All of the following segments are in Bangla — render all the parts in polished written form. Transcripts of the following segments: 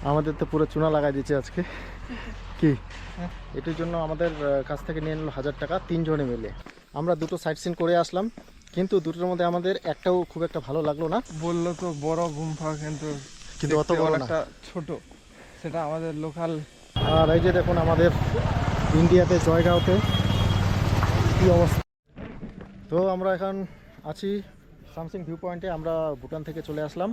আমাদের তো পুরো চুনা লাগাই দিচ্ছে আজকে কি এটার জন্য আমাদের কাছ থেকে নিয়ে নিল 1000 টাকা তিনজনে মিলে। আমরা দুটো সাইট সিন করে আসলাম, কিন্তু দুটোর মধ্যে আমাদের একটাও খুব একটা ভালো লাগলো না। বললো তো বড় গুম্ফা, কিন্তু অত বড় না, ছোট, সেটা আমাদের লোকাল। আর এই যে দেখুন আমাদের ইন্ডিয়াতে জয়গাঁওতে কি অবস্থা। তো আমরা এখন আছি সামসিং ভিউ পয়েন্টে। আমরা ভুটান থেকে চলে আসলাম।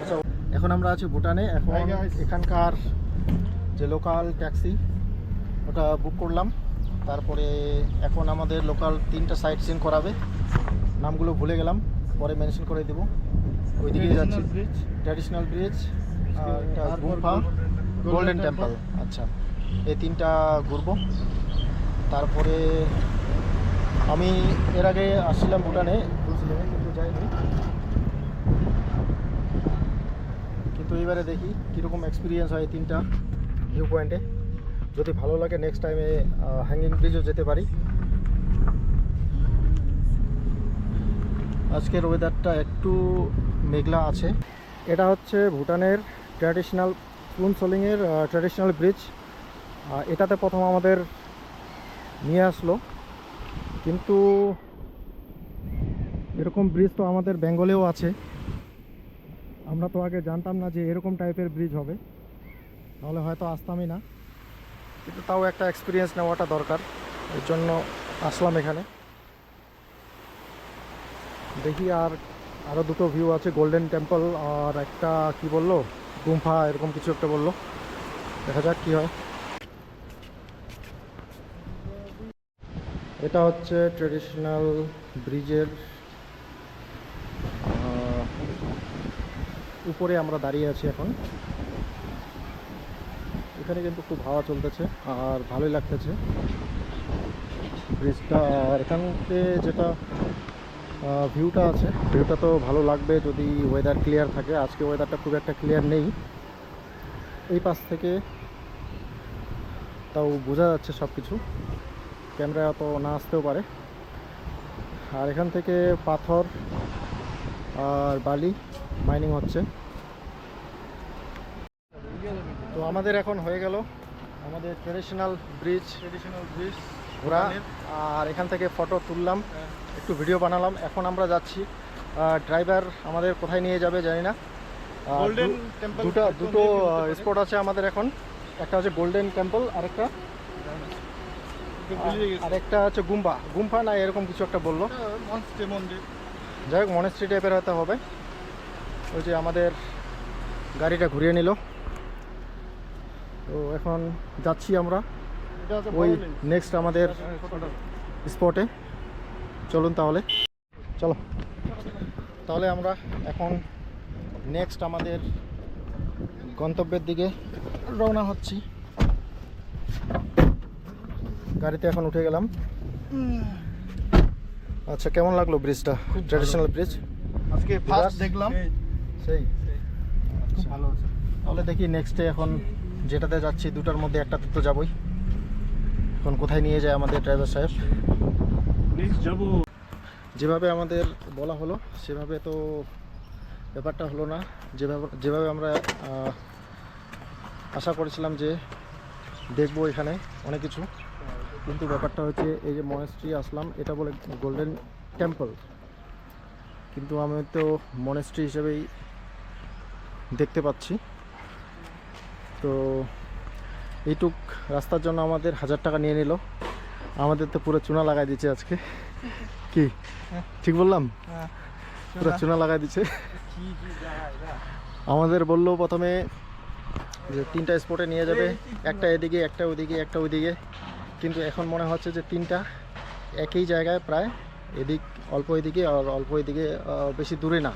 আচ্ছা, এখন আমরা আছি ভুটানে। এখন এখানকার যে লোকাল ট্যাক্সি ওটা বুক করলাম। তারপরে এখন আমাদের লোকাল 3টা সাইট সিন করাবে, নামগুলো ভুলে গেলাম, পরে মেনশন করে দেবো। ওইদিকে যাচ্ছি, ট্র্যাডিশনাল ব্রিজ, গুম্ফা, গোল্ডেন টেম্পল। আচ্ছা, এই 3টা ঘুরবো। তারপরে আমি এর আগে আসছিলাম ভুটানে, কিন্তু যাইনি, কিন্তু এইবারে দেখি কীরকম এক্সপিরিয়েন্স হয় 3টা ভিউ পয়েন্টে। যদি ভালো লাগে নেক্সট টাইমে হ্যাঙ্গিং ব্রিজও যেতে পারি। আজকের ওয়েদারটা একটু মেঘলা আছে। এটা হচ্ছে ভুটানের ট্র্যাডিশনাল পুনসলিংয়ের ট্র্যাডিশনাল ব্রিজ। এটাতে প্রথম আমাদের নিয়ে আসলো, কিন্তু এরকম ব্রিজ তো আমাদের বেঙ্গলেও আছে। আমরা তো আগে জানতাম না যে এরকম টাইপের ব্রিজ হবে, তাহলে হয়তো আসতামই না। কিন্তু তাও একটা এক্সপিরিয়েন্স নেওয়াটা দরকার, এর জন্য আসলাম এখানে। দেখি আরও দুটো ভিউ আছে, গোল্ডেন টেম্পল আর একটা কি বললো গুম্ফা, এরকম কিছু একটা বললো। দেখা যাক কি হয়। এটা হচ্ছে ট্রেডিশনাল ব্রিজের উপরে আমরা দাঁড়িয়ে আছি এখন। এখানে কিন্তু খুব হাওয়া চলতেছে আর ভালোই লাগতেছে ব্রিজটা। আর এখান থেকে যেটা ভিউটা আছে, ভিউটা তো ভালো লাগবে যদি ওয়েদার ক্লিয়ার থাকে। আজকে ওয়েদারটা খুব একটা ক্লিয়ার নেই। এই পাশ থেকে তাও বোঝা যাচ্ছে সব কিছু, ক্যামেরা তো না আসতেও পারে। আর এখান থেকে পাথর আর বালি মাইনিং হচ্ছে। তো আমাদের এখন হয়ে গেল আমাদের ট্র্যাডিশনাল ব্রিজ ঘোরা। আর এখান থেকে ফটো তুললাম, একটু ভিডিও বানালাম। এখন আমরা যাচ্ছি, ড্রাইভার আমাদের কোথায় নিয়ে যাবে জানি না। দুটো স্পট আছে আমাদের এখন। একটা হচ্ছে গোল্ডেন টেম্পল, আরেকটা হচ্ছে গুম্ফা না এরকম কিছু একটা বললো। যাই হোক, মনেস্ট্রি টাইপের হয়তো হবে। ওই যে আমাদের গাড়িটা ঘুরিয়ে নিল। তো এখন যাচ্ছি আমরা ওই নেক্সট আমাদের স্পটে। চলুন তাহলে আমরা এখন নেক্সট আমাদের গন্তব্যের দিকে রওনা হচ্ছি। গাড়িতে এখন উঠে গেলাম। আচ্ছা, কেমন লাগলো ব্রিজটা? ট্র্যাডিশনাল ব্রিজ আজকে ফার্স্ট দেখলাম, সেই খুব ভালো আছে। তাহলে দেখি নেক্সটে এখন যেটাতে যাচ্ছি দুটার মধ্যে একটাতে তো যাবই। এখন কোথায় নিয়ে যায় আমাদের ড্রাইভার সাহেব। নেক্সট যাব, যেভাবে আমাদের বলা হলো সেভাবে তো ব্যাপারটা হলো না। যেভাবে আমরা আশা করেছিলাম যে দেখবো এখানে অনেক কিছু, কিন্তু ব্যাপারটা হচ্ছে এই যে মনেস্ট্রি আসলাম, এটা বলে গোল্ডেন টেম্পল, কিন্তু আমি তো মনেস্ট্রি হিসেবেই দেখতে পাচ্ছি। তো এইটুক রাস্তার জন্য আমাদের 1000 টাকা নিয়ে নিল। আমাদের তো পুরো চুনা লাগাই দিচ্ছে আজকে। কি ঠিক বললাম? পুরো চুনা লাগাই দিচ্ছে। আমাদের বললো প্রথমে যে 3টা স্পটে নিয়ে যাবে, একটা এদিকে, একটা ওইদিকে, একটা ওইদিকে, কিন্তু এখন মনে হচ্ছে যে 3টা একই জায়গায়, প্রায় এদিক অল্প এদিকে আর অল্প এদিকে, বেশি দূরে না।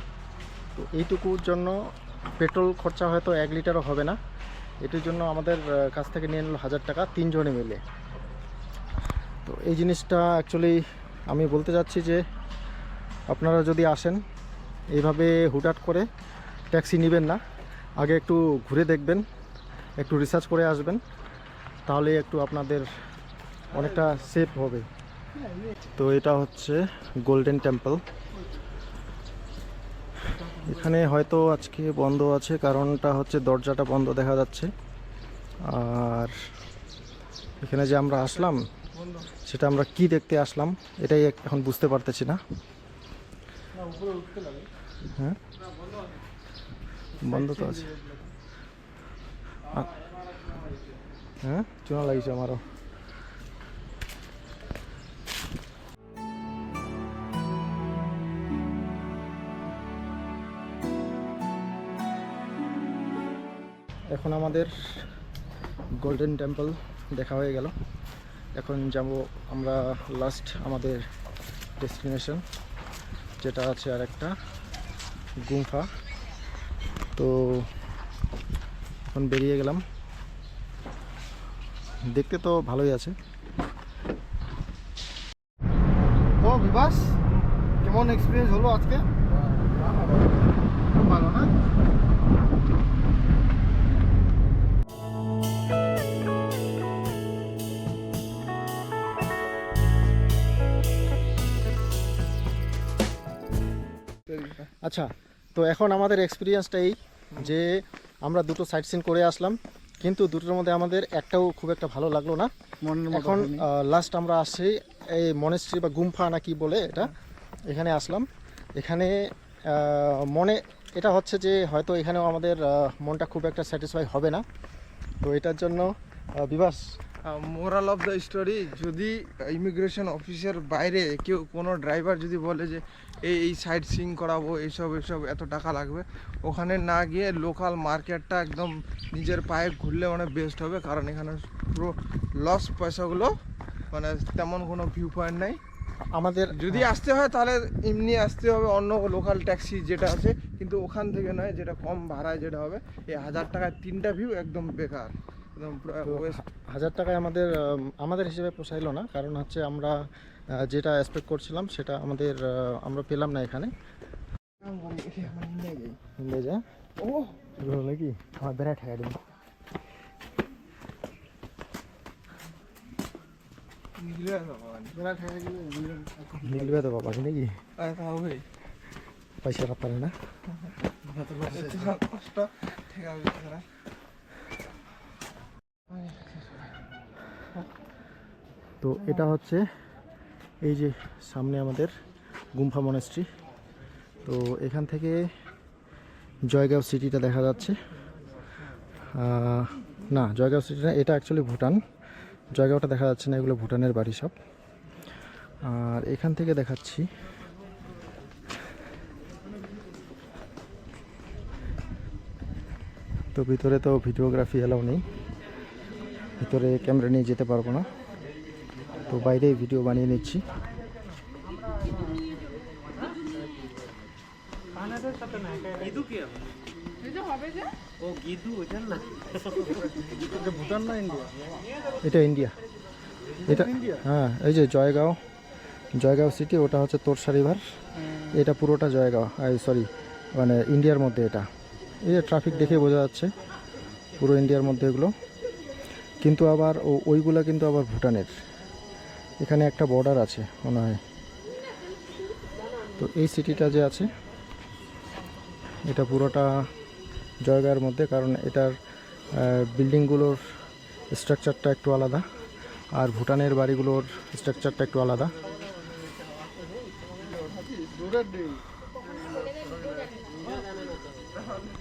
তো এইটুকুর জন্য পেট্রোল খরচা হয়তো 1 লিটারও হবে না। এটির জন্য আমাদের কাছ থেকে নিয়ে নিল 1000 টাকা তিনজনে মিলে। তো এই জিনিসটা অ্যাকচুয়ালি আমি বলতে চাচ্ছি যে আপনারা যদি আসেন এইভাবে হুটহাট করে ট্যাক্সি নেবেন না, আগে একটু ঘুরে দেখবেন, একটু রিসার্চ করে আসবেন, তাহলে একটু আপনাদের অনেকটা সেফ হবে। তো এটা হচ্ছে গোল্ডেন টেম্পল। এখানে হয়তো আজকে বন্ধ আছে, কারণটা হচ্ছে দরজাটা বন্ধ দেখা যাচ্ছে। আর এখানে যে আমরা আসলাম সেটা আমরা কি দেখতে আসলাম এটাই এখন বুঝতে পারতেছি না। হ্যাঁ, বন্ধ তো আছে। হ্যাঁ, চুনা লাগিয়েছে আমারও। এখন আমাদের গোল্ডেন টেম্পল দেখা হয়ে গেল। এখন যাব আমরা লাস্ট আমাদের ডেস্টিনেশন, যেটা আছে আর একটা গুম্ফা। তো এখন বেরিয়ে গেলাম। দেখতে তো ভালোই আছে। তো বিভাস, কেমন এক্সপিরিয়েন্স হলো আজকে? খুব ভালো না? আচ্ছা, তো এখন আমাদের এক্সপিরিয়েন্সটা এই যে আমরা দুটো সাইট সিন করে আসলাম, কিন্তু দুটোর মধ্যে আমাদের একটাও খুব একটা ভালো লাগলো না। এখন লাস্ট আমরা আসছি এই মনেস্ট্রি বা গুম্ফা না কি বলে এটা, এখানে আসলাম। এখানে মনে এটা হচ্ছে যে হয়তো এখানেও আমাদের মনটা খুব একটা স্যাটিসফাই হবে না। তো এটার জন্য Bibhas, moral of the story, যদি ইমিগ্রেশন অফিসের বাইরে কেউ কোনো ড্রাইভার যদি বলে যে এই সাইট সিইং করাবো, এইসব এত টাকা লাগবে, ওখানে না গিয়ে লোকাল মার্কেটটা একদম নিজের পায়ে ঘুরলে মানে বেস্ট হবে। কারণ এখানে পুরো লস পয়সাগুলো, মানে তেমন কোনো ভিউ পয়েন্ট নেই। আমাদের যদি আসতে হয় তাহলে এমনি আসতে হবে, অন্য লোকাল ট্যাক্সি যেটা আছে, কিন্তু ওখান থেকে নয়, যেটা কম ভাড়ায় যেটা হবে। এই 1000 টাকায় 3টা ভিউ একদম বেকার, একদম পুরো ওয়েস্ট। 1000 টাকায় আমাদের হিসেবে পোষাইলো না, কারণ হচ্ছে আমরা যেটা এক্সপেক্ট করছিলাম সেটা আমরা পেলাম না এখানে। হিন্দে যা ও হলো কি আমার বেড়া ঠেকা দিন। নিলবে তো বাবা নাকি পয়সা পারে না। কষ্ট ঠেকা। তো এটা হচ্ছে এই যে সামনে আমাদের গুম্ফা মনেস্ট্রি। তো এখান থেকে জয়গাঁও সিটিটা দেখা যাচ্ছে। না, জয়গাঁও সিটিটা এটা অ্যাকচুয়ালি ভুটান। জয়গাঁওটা দেখা যাচ্ছে না, এগুলো ভুটানের বাড়ি সব। আর এখান থেকে দেখাচ্ছি তো ভিতরে তো ভিডিওগ্রাফি এলাও নেই, ভিতরে ক্যামেরা নিয়ে যেতে পারবো না। তো বাইরেই ভিডিও বানিয়ে নিচ্ছি। ভুটান না ইন্ডিয়া? এটা ইন্ডিয়া। এটা হ্যাঁ, এই যে জয়গাঁও সিটি, ওটা হচ্ছে তোরসা রিভার। এটা পুরোটা জয়গাঁও, সরি মানে ইন্ডিয়ার মধ্যে। এটা এই যে ট্রাফিক দেখে বোঝা যাচ্ছে পুরো ইন্ডিয়ার মধ্যে এগুলো, কিন্তু আবার ওইগুলা কিন্তু আবার ভুটানের। এখানে একটা বর্ডার আছে মনে হয়। তো এই সিটিটা যে আছে এটা পুরোটা জয়গাঁওয়ের মধ্যে, কারণ এটার বিল্ডিংগুলোর স্ট্রাকচারটা একটু আলাদা, আর ভুটানের বাড়িগুলোর স্ট্রাকচারটা একটু আলাদা।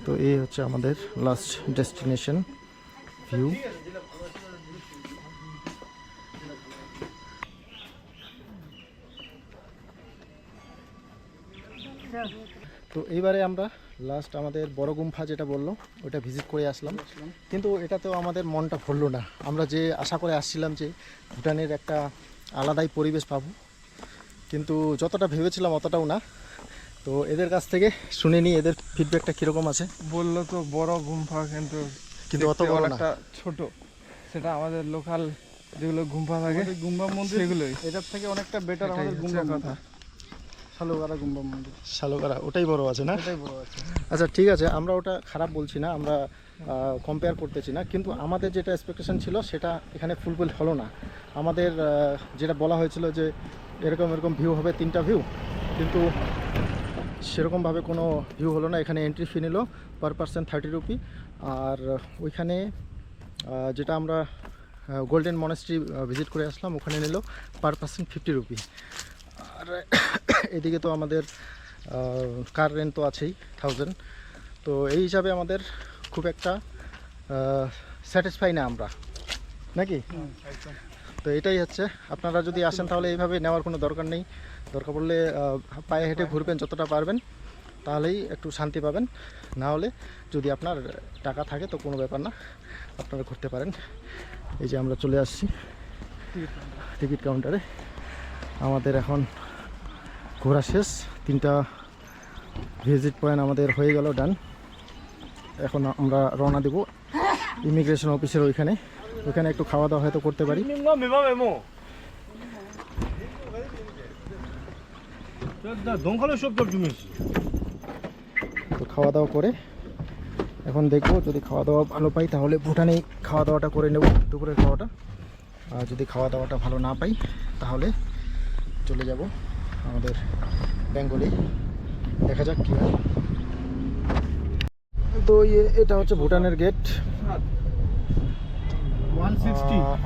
তো এই হচ্ছে আমাদের লাস্ট ডেস্টিনেশন ভিউ। তো এইবারে আমরা লাস্ট আমাদের বড় গুম্ফা যেটা বললো ওটা ভিজিট করে আসলাম, কিন্তু এটাতেও আমাদের মনটা ভরলো না। আমরা যে আশা করে আসছিলাম যে ভুটানের একটা আলাদাই পরিবেশ পাবো, কিন্তু যতটা ভেবেছিলাম অতটাও না। তো এদের কাছ থেকে শুনে নিই এদের ফিডব্যাকটা কীরকম আছে। বললো তো বড় গুম্ফা, কিন্তু অত বড় না, ছোট। সেটা আমাদের লোকাল যেগুলো গুম্ফা থাকে, গুম্ফা মন্দির, সেগুলোই এটার থেকে অনেকটা বেটার আমাদের গুম্বা কথা। শালুগারা গুম্বা মন্দির, শালুগারা ওটাই বড় আছে না? এটাই বড় আছে। আচ্ছা ঠিক আছে, আমরা ওটা খারাপ বলছি না, আমরা কম্পেয়ার করতেছি না, কিন্তু আমাদের যেটা এক্সপেকটেশন ছিল সেটা এখানে ফুলফিল হলো না। আমাদের যেটা বলা হয়েছিল যে এরকম ভিউ হবে, 3টা ভিউ, কিন্তু সেরকমভাবে কোনো ভিউ হলো না। এখানে এন্ট্রি ফি নিল পার পার্সন 30 রুপি। আর ওইখানে যেটা আমরা গোল্ডেন মনেস্ট্রি ভিজিট করে আসলাম, ওখানে নিল পার পার্সন 50 রুপি। আর এদিকে তো আমাদের কার রেন্ট তো আছেই 1000। তো এই হিসাবে আমাদের খুব একটা স্যাটিসফাই না আমরা, নাকি? তো এটাই হচ্ছে, আপনারা যদি আসেন তাহলে এইভাবে নেওয়ার কোনো দরকার নেই। দরকার পড়লে পায়ে হেঁটে ঘুরবেন যতটা পারবেন, তাহলেই একটু শান্তি পাবেন। না হলে যদি আপনার টাকা থাকে তো কোনো ব্যাপার না, আপনারা ঘুরতে পারেন। এই যে আমরা চলে আসছি টিকিট কাউন্টারে। আমাদের এখন ঘোরা শেষ, 3টা ভিজিট পয়েন্ট আমাদের হয়ে গেল ডান। এখন আমরা রওনা দেব ইমিগ্রেশন অফিসের ওইখানে একটু খাওয়া দাওয়া হয়তো করতে পারি। তো খাওয়া দাওয়া করে এখন দেখবো, যদি খাওয়া দাওয়া ভালো পাই তাহলে ভুটানেই খাওয়া দাওয়াটা করে নেব, দুপুরের খাওয়াটা। আর যদি খাওয়া দাওয়াটা ভালো না পাই তাহলে চলে যাব আমাদের বেঙ্গলি। দেখা যাক কী হয়। তো এটা হচ্ছে ভুটানের গেট।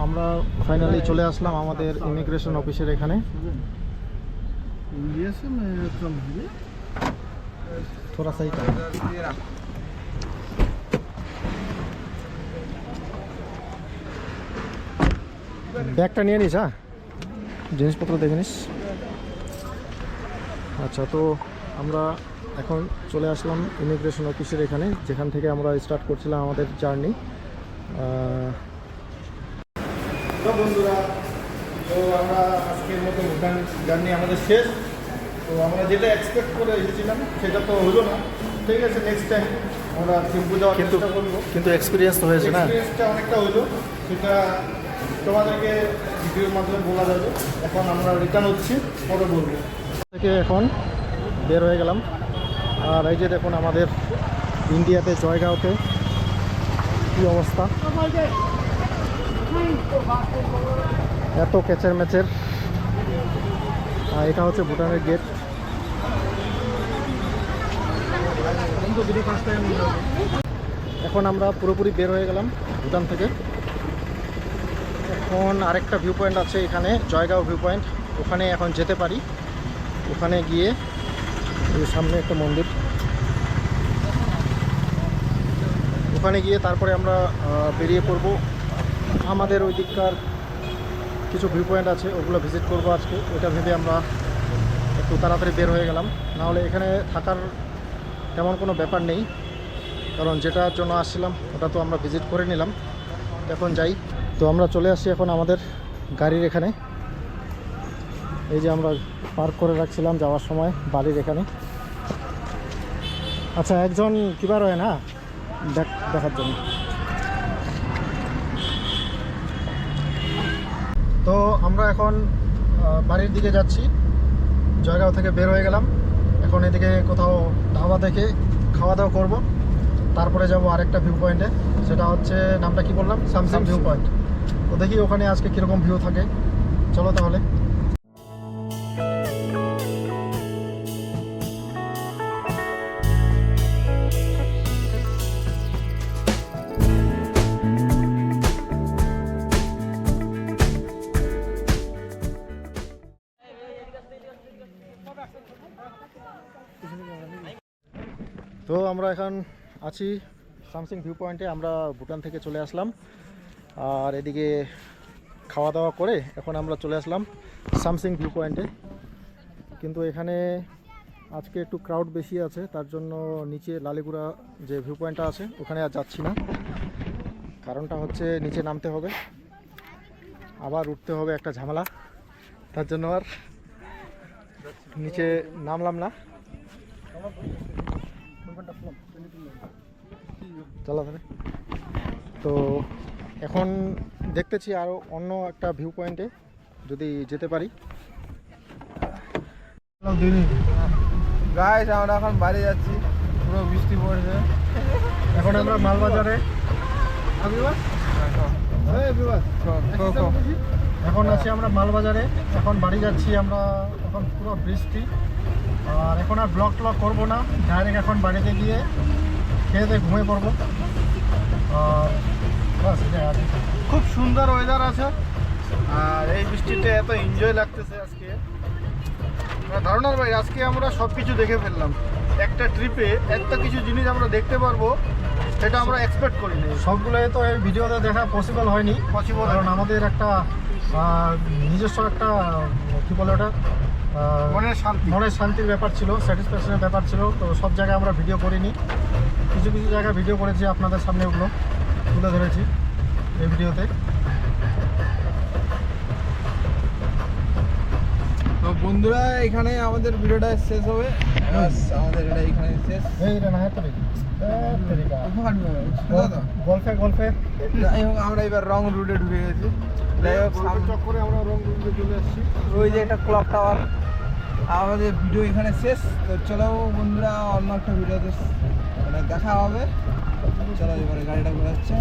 আমরা ফাইনালি চলে আসলাম আমাদের ইমিগ্রেশন অফিসের এখানে। থোড়া সাই ব্যাগটা নিয়ে নিস, হ্যাঁ, জিনিসপত্র দেখে নিস। আচ্ছা, তো আমরা এখন চলে আসলাম ইমিগ্রেশন অফিসের এখানে, যেখান থেকে আমরা স্টার্ট করছিলাম আমাদের জার্নি। তো বন্ধুরা, তো আমরা আজকের মতো ভুটান জার্নি আমাদের শেষ। তো আমরা যেটা এক্সপেক্ট করে এসেছিলাম সেটা তো হলো না। ঠিক আছে, নেক্সট টাইম আমরা থিম্পু যাওয়ার চেষ্টা করবো। কিন্তু এক্সপিরিয়েন্স তো হয়েছে না, এক্সপিরিয়েন্সটা অনেকটা হলো, সেটা তোমাদেরকে ভিডিওর মাধ্যমে বলা যাবে। এখন আমরা রিটার্ন হচ্ছি, পরে বলবো। থেকে এখন বের হয়ে গেলাম। আর এই যে দেখুন আমাদের ইন্ডিয়াতে জয়গাঁওতে কী অবস্থা, এত ক্যাচের ম্যাচের। এটা হচ্ছে ভুটানের গেট। এখন আমরা পুরোপুরি বের হয়ে গেলাম ভুটান থেকে। এখন আরেকটা ভিউ পয়েন্ট আছে এখানে, জয়গাঁও ভিউ পয়েন্ট। ওখানে এখন যেতে পারি। ওখানে গিয়ে সামনে একটা মন্দির, ওখানে গিয়ে তারপরে আমরা বেরিয়ে পড়ব। আমাদের ওই দিককার কিছু ভিউ পয়েন্ট আছে, ওগুলো ভিজিট করব আজকে। ওইটা ভেবে আমরা একটু তাড়াতাড়ি বের হয়ে গেলাম। নাহলে এখানে থাকার তেমন কোনো ব্যাপার নেই, কারণ যেটার জন্য আসছিলাম ওটা তো আমরা ভিজিট করে নিলাম। এখন যাই। তো আমরা চলে আসছি এখন আমাদের গাড়ির এখানে। এই যে আমরা পার্ক করে রাখছিলাম যাওয়ার সময় বাড়ির এখানে। আচ্ছা, একজন কিবার হয় না দেখার জন্য। তো আমরা এখন বাড়ির দিকে যাচ্ছি, জয়গাঁও থেকে বের হয়ে গেলাম। এখন এদিকে কোথাও ধাবা থেকে খাওয়া দাওয়া করব, তারপরে যাব আরেকটা ভিউ পয়েন্টে। সেটা হচ্ছে, নামটা কি বললাম, সামসিং ভিউ পয়েন্ট। তো দেখি ওখানে আজকে কীরকম ভিউ থাকে। চলো তাহলে। তো আমরা এখন আছি সামসিং ভিউ পয়েন্টে। আমরা ভুটান থেকে চলে আসলাম, আর এদিকে খাওয়া দাওয়া করে এখন আমরা চলে আসলাম সামসিং ভিউ পয়েন্টে। কিন্তু এখানে আজকে একটু ক্রাউড বেশি আছে, তার জন্য নিচে লালিগুড়া যে ভিউ পয়েন্টটা আছে ওখানে আর যাচ্ছি না। কারণটা হচ্ছে নিচে নামতে হবে, আবার উঠতে হবে, একটা ঝামেলা। তার জন্য আর নিচে নামলাম না। চলো তাহলে। তো এখন দেখতেছি আরও অন্য একটা ভিউ পয়েন্টে যদি যেতে পারি। গাইস, আমরা এখন বাড়ি যাচ্ছি, পুরো বৃষ্টি পড়ছে। এখন আমরা মালবাজারে এখন আছি আমরা মালবাজারে, এখন বাড়ি যাচ্ছি আমরা। এখন পুরো বৃষ্টি, আর এখন আর ব্লগ ট্লগ করবো না, ডাইরেক্ট এখন বাড়িতে গিয়ে খেয়ে দিয়ে ঘুমিয়ে পড়বো। আর বাস এটাই আর কি। খুব সুন্দর ওয়েদার আছে, আর এই বৃষ্টিতে এত এনজয় লাগতেছে আজকে। ধারণার ভাই, আজকে আমরা সব কিছু দেখে ফেললাম। একটা ট্রিপে এত কিছু জিনিস আমরা দেখতে পারবো, সেটা আমরা এক্সপেক্ট করিনি। সবগুলোই তো এই ভিডিওতে দেখা পসিবল হয়নি, পসিবল কারণ আমাদের একটা নিজস্ব একটা কী বলে ওটা মনের শান্তি। মনের শান্তির ব্যাপার ছিল, স্যাটিসফ্যাকশনের ব্যাপার ছিল। তো সব জায়গায় আমরা ভিডিও করিনি, কিছু কিছু জায়গায় ভিডিও করেছি, আপনাদের সামনে ওগুলো তুলে ধরেছি এই ভিডিওতে। তো বন্ধুরা, এখানে আমাদের ভিডিওটা শেষ হবে। বাস, আমাদের এটা এখানে শেষ। এই রে না, হ্যাঁ তো দাদা, গল্পে গল্পে যাই হোক, আমরা এবার রং রুটে ঢুকে গেছি। যাই হোক, চক্করে আমরা রং রুমে চলে আসছি। ওই যে একটা ক্লক টাওয়ার। আমাদের ভিডিও এখানে শেষ। তো চলো বন্ধুরা, অন্য একটা ভিডিওতে মানে দেখা হবে। চলো এবারে গাড়িটা ঘোরাচ্ছে।